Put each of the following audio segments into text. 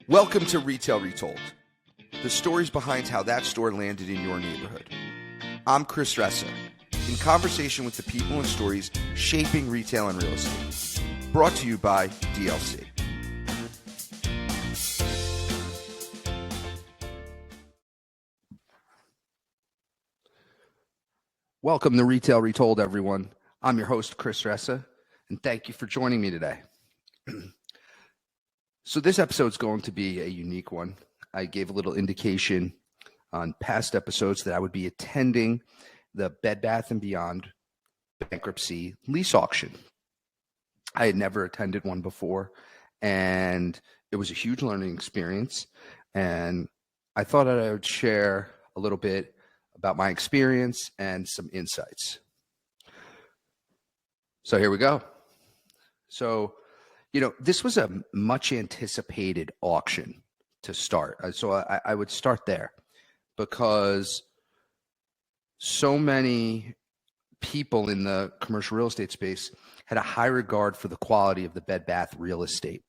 Welcome to Retail Retold, the stories behind how that store landed in your neighborhood. I'm Chris Ressa, in conversation with the people and stories shaping retail and real estate. Brought to you by DLC. Welcome to Retail Retold, everyone. I'm your host, Chris Ressa, and thank you for joining me today. So this episode is going to be a unique one. I gave a little indication on past episodes that I would be attending the Bed Bath & Beyond Bankruptcy Lease auction. I had never attended one before, and it was a huge learning experience. And I thought I would share a little bit about my experience and some insights. So here we go. So, this was a much anticipated auction to start. So I would start there because so many people in the commercial real estate space had a high regard for the quality of the Bed Bath real estate.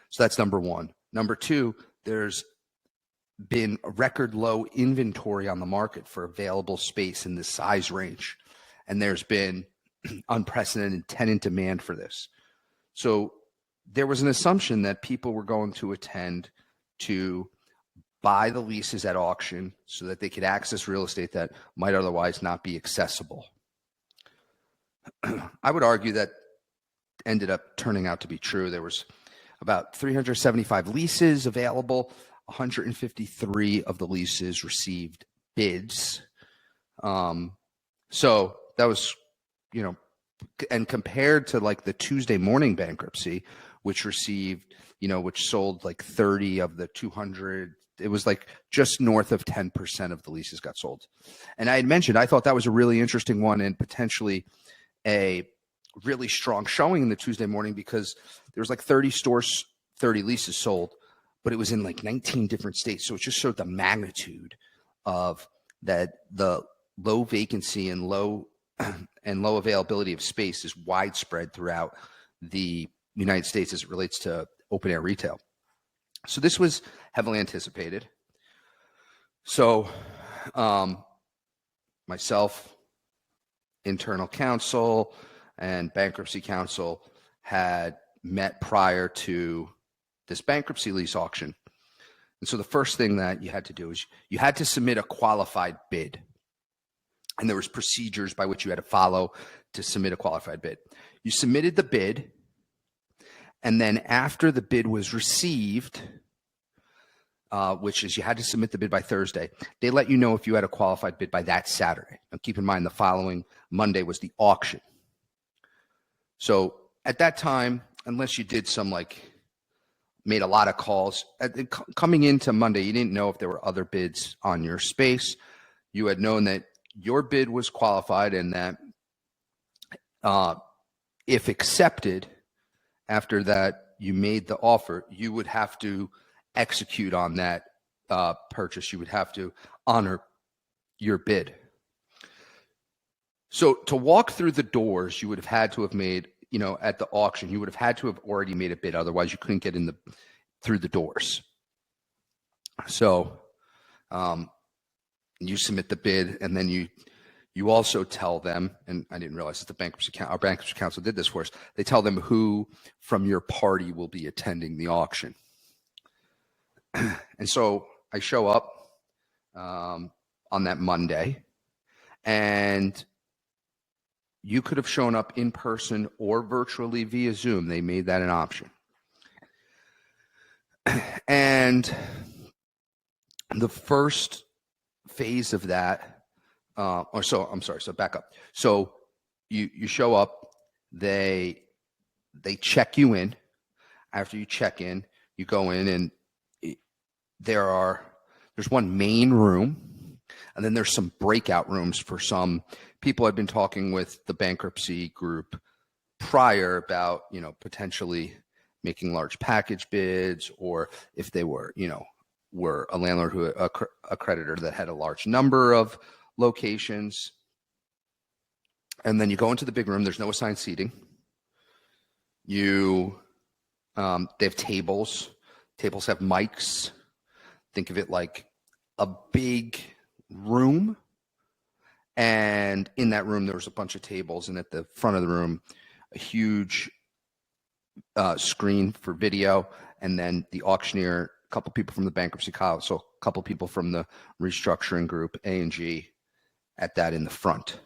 So that's number one. Number two, there's been a record low inventory on the market for available space in this size range. And there's been unprecedented tenant demand for this. So there was an assumption that people were going to attend to buy the leases at auction so that they could access real estate that might otherwise not be accessible. I would argue that ended up turning out to be true. There was about 375 leases available. 153 of the leases received bids. So that was, and compared to like the Tuesday morning bankruptcy, which received, which sold like 30 of the 200, it was like just north of 10% of the leases got sold. And I had mentioned, I thought that was a really interesting one and potentially a really strong showing in the Tuesday morning because there was like 30 stores, 30 leases sold, but it was in like 19 different states. So it just showed the magnitude of that, the low vacancy and low availability of space is widespread throughout the United States as it relates to open air retail. So this was heavily anticipated. So myself, internal counsel, and bankruptcy counsel had met prior to this bankruptcy lease auction. And so the first thing that you had to do is you had to submit a qualified bid. And there was procedures by which you had to follow to submit a qualified bid. You submitted the bid, and then after the bid was received, which is you had to submit the bid by Thursday, they let you know if you had a qualified bid by that Saturday. Now keep in mind the following Monday was the auction. So at that time, unless you did made a lot of calls, coming into Monday, you didn't know if there were other bids on your space. You had known that your bid was qualified and that if accepted, after that you made the offer, you would have to execute on that purchase. You would have to honor your bid. So to walk through the doors, you would have had to have made, at the auction, you would have had to have already made a bid. Otherwise, you couldn't get through the doors. So you submit the bid, and then you also tell them, and I didn't realize that our bankruptcy counsel did this for us. They tell them who from your party will be attending the auction. And so I show up on that Monday, and you could have shown up in person or virtually via Zoom. They made that an option. And the first phase of that, so back up. So you show up, they check you in. After you check in, you go in, and there's one main room, and then there's some breakout rooms for some people. I've been talking with the bankruptcy group prior about, potentially making large package bids, or if they were a landlord a creditor that had a large number of locations. And then you go into the big room. There's no assigned seating. They have tables. Tables have mics. Think of it like a big room. And in that room, there was a bunch of tables. And at the front of the room, a huge screen for video. And then the auctioneer, a couple people from the bankruptcy counsel, a couple people from the restructuring group, A&G, at that in the front.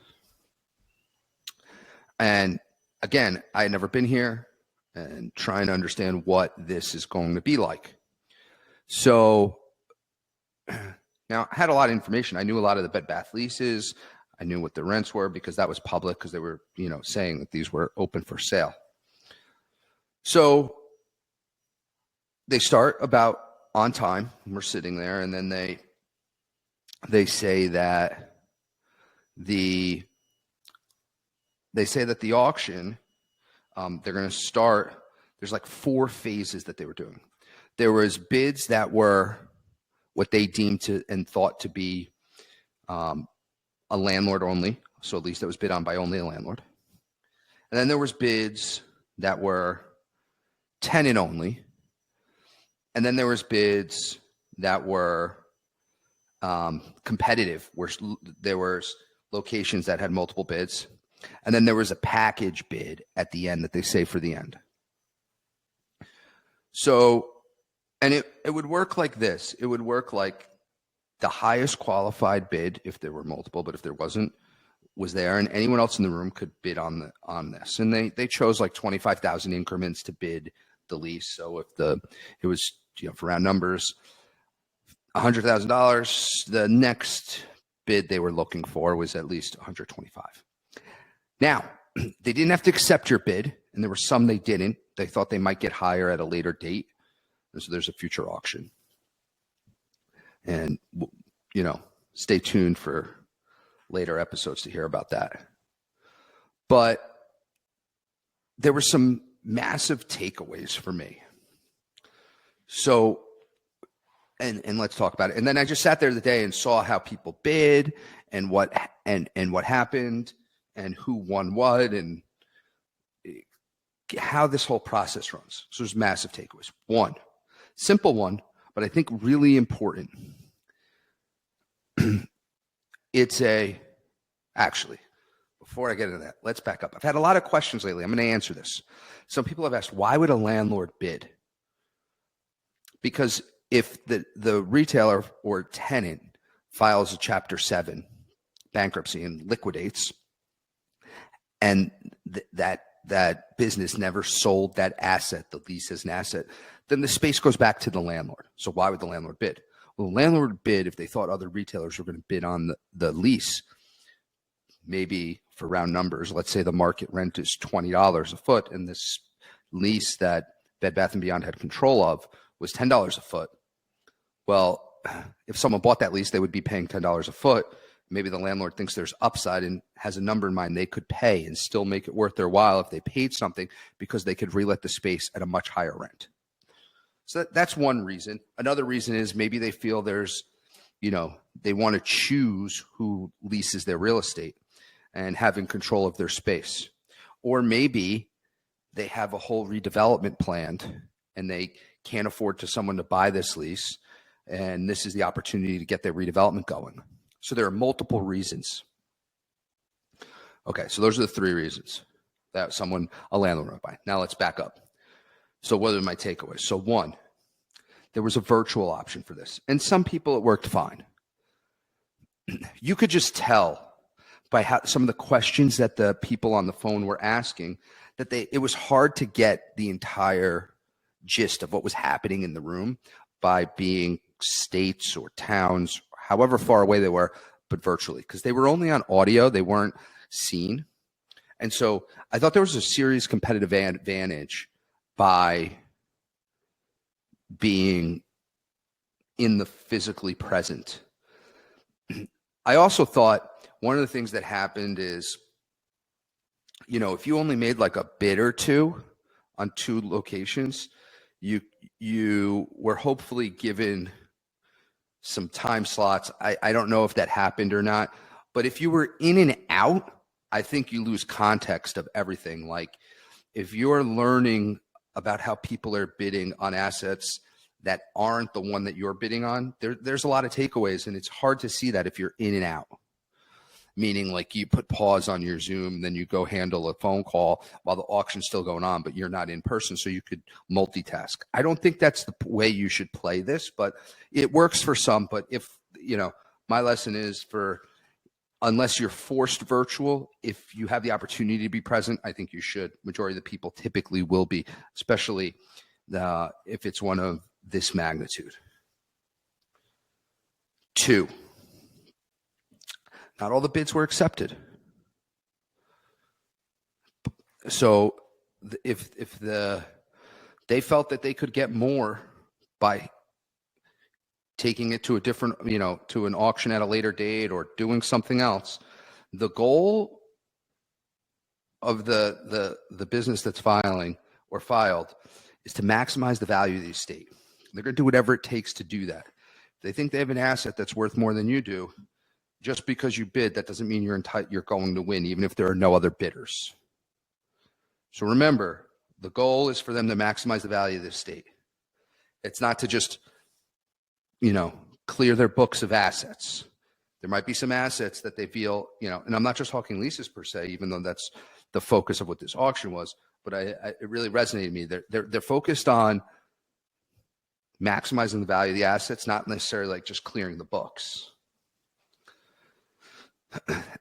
And again, I had never been here and trying to understand what this is going to be like. So now I had a lot of information. I knew a lot of the Bed Bath leases. I knew what the rents were because that was public because they were, saying that these were open for sale. So they start about on time. We're sitting there, and then they say that the auction, they're going to start. There's like 4 phases that they were doing. There was bids that were what they deemed to and thought to be a landlord only, so at least that was bid on by only a landlord. And then there was bids that were tenant only. And then there was bids that were competitive, where there was locations that had multiple bids. And then there was a package bid at the end that they say for the end. So, and it would work like this. It would work like the highest qualified bid, if there were multiple, but if there wasn't, was there, and anyone else in the room could bid on this. And they chose like 25,000 increments to bid the lease. So if it was, for round numbers, $100,000, the next bid they were looking for was at least 125. Now, they didn't have to accept your bid, and there were some they didn't. They thought they might get higher at a later date. And so there's a future auction. And, stay tuned for later episodes to hear about that. But there were some massive takeaways for me. So, and let's talk about it. And then I just sat there the day and saw how people bid and what happened and who won what and how this whole process runs. So there's massive takeaways. One, simple one, but I think really important. Actually, before I get into that, let's back up. I've had a lot of questions lately. I'm going to answer this. Some people have asked, why would a landlord bid? Because if the retailer or tenant files a Chapter 7 bankruptcy and liquidates, and that business never sold that asset, the lease as an asset, then the space goes back to the landlord. So why would the landlord bid? Well, the landlord would bid if they thought other retailers were going to bid on the lease. Maybe for round numbers, let's say the market rent is $20 a foot, and this lease that Bed Bath & Beyond had control of was $10 a foot. Well, if someone bought that lease, they would be paying $10 a foot. Maybe the landlord thinks there's upside and has a number in mind they could pay and still make it worth their while if they paid something because they could relet the space at a much higher rent. So that's one reason. Another reason is maybe they feel there's, they want to choose who leases their real estate and having control of their space. Or maybe they have a whole redevelopment planned and they can't afford to someone to buy this lease, and this is the opportunity to get their redevelopment going. So there are multiple reasons. Okay, so those are the 3 reasons that a landlord would buy. Now let's back up. So what are my takeaways? So 1, there was a virtual option for this, and some people it worked fine. You could just tell by how some of the questions that the people on the phone were asking that it was hard to get the entire gist of what was happening in the room by being states or towns, however far away they were, but virtually, because they were only on audio, they weren't seen. And so I thought there was a serious competitive advantage by being in the physically present. I also thought one of the things that happened is, if you only made like a bid or 2 on 2 locations, you were hopefully given some time slots. I don't know if that happened or not, but if you were in and out, I think you lose context of everything. Like if you're learning about how people are bidding on assets that aren't the one that you're bidding on, there's a lot of takeaways, and it's hard to see that if you're in and out. Meaning like you put pause on your Zoom, then you go handle a phone call while the auction's still going on, but you're not in person, so you could multitask. I don't think that's the way you should play this, but it works for some. But if, my lesson is unless you're forced virtual, if you have the opportunity to be present, I think you should. Majority of the people typically will be, especially if it's one of this magnitude. 2, not all the bids were accepted. So if they felt that they could get more by taking it to a different, to an auction at a later date or doing something else, the goal of the business that's filing or filed is to maximize the value of the estate. They're going to do whatever it takes to do that. If they think they have an asset that's worth more than you do, just because you bid, that doesn't mean you're going to win, even if there are no other bidders. So remember, the goal is for them to maximize the value of the estate. It's not to just, clear their books of assets. There might be some assets that they feel, and I'm not just talking leases per se, even though that's the focus of what this auction was, but it really resonated with me. They're focused on maximizing the value of the assets, not necessarily like just clearing the books.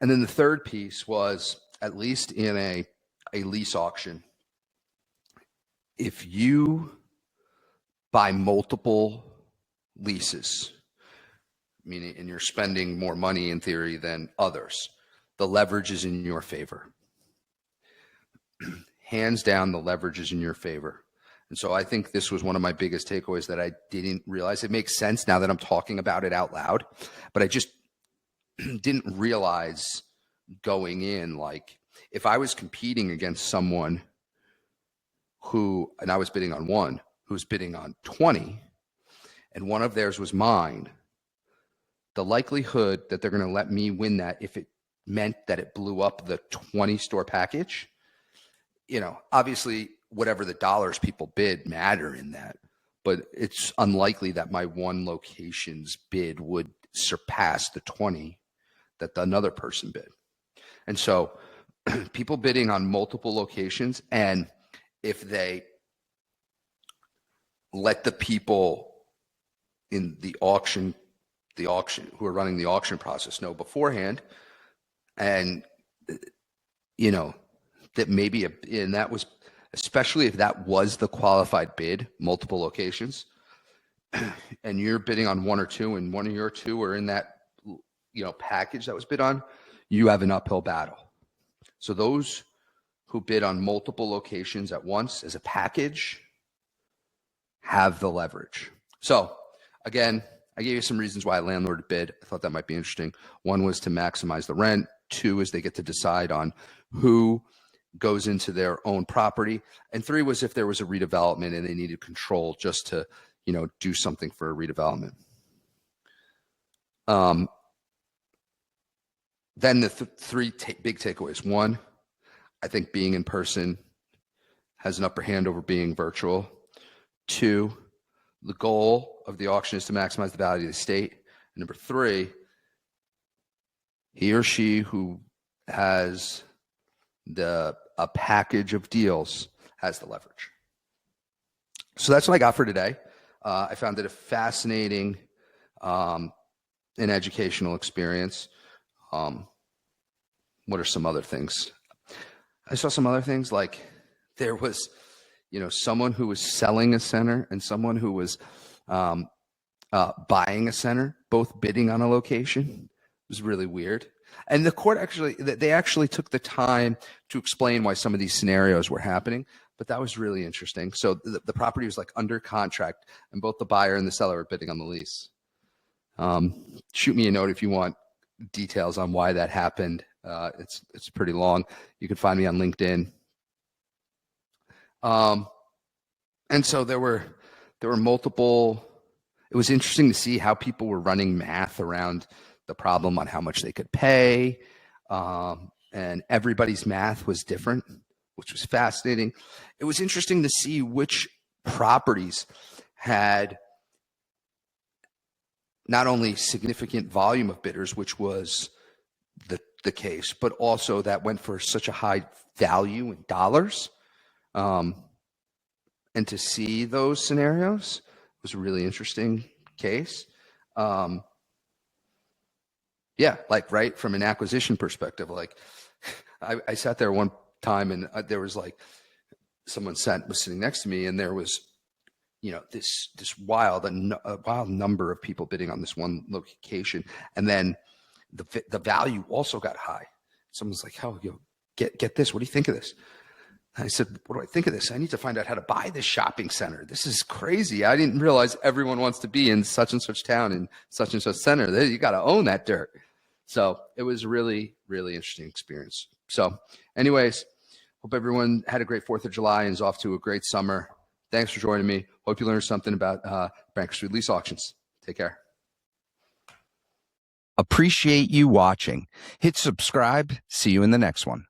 And then the third piece was, at least in a lease auction, if you buy multiple leases, meaning, and you're spending more money in theory than others, the leverage is in your favor. Hands down, the leverage is in your favor. And so I think this was one of my biggest takeaways that I didn't realize. It makes sense now that I'm talking about it out loud, but I just didn't realize going in, like, if I was competing against someone and I was bidding on one who's bidding on 20, and one of theirs was mine, the likelihood that they're going to let me win that, if it meant that it blew up the 20 store package, obviously whatever the dollars people bid matter in that, but it's unlikely that my one location's bid would surpass the 20 that another person bid. And so people bidding on multiple locations, and if they let the people in the auction who are running the auction process know beforehand, and that maybe and that was, especially if that was the qualified bid, multiple locations, and you're bidding on one or two, and one of your two are in that package that was bid on, you have an uphill battle. So those who bid on multiple locations at once as a package have the leverage. So again, I gave you some reasons why a landlord bid. I thought that might be interesting. 1 was to maximize the rent. 2 is they get to decide on who goes into their own property. And 3 was if there was a redevelopment and they needed control just to, do something for a redevelopment. Then the three big takeaways. 1, I think being in person has an upper hand over being virtual. 2, the goal of the auction is to maximize the value of the estate. And number 3, he or she who has a package of deals has the leverage. So that's what I got for today. I found it a fascinating and educational experience. What are some other things? I saw some other things, like there was, someone who was selling a center and someone who was buying a center, both bidding on a location. It was really weird. And the court they actually took the time to explain why some of these scenarios were happening, but that was really interesting. So the property was like under contract, and both the buyer and the seller were bidding on the lease. Shoot me a note if you want details on why that happened. It's pretty long. You can find me on LinkedIn. And so there were multiple. It was interesting to see how people were running math around the problem on how much they could pay, and everybody's math was different, which was fascinating. It was interesting to see which properties had not only significant volume of bidders, which was the case, but also that went for such a high value in dollars. And to see those scenarios was a really interesting case. Yeah, like, right, from an acquisition perspective, like I sat there one time and there was like someone was sitting next to me, and there was, you know, this wild number of people bidding on this one location, and then the value also got high. Someone's like, "Oh, get this. What do you think of this?" I said, "What do I think of this? I need to find out how to buy this shopping center. This is crazy. I didn't realize everyone wants to be in such and such town in such and such center. You got to own that dirt." So it was a really, really interesting experience. So anyways, hope everyone had a great 4th of July and is off to a great summer. Thanks for joining me. Hope you learned something about bankruptcy lease auctions. Take care. Appreciate you watching. Hit subscribe. See you in the next one.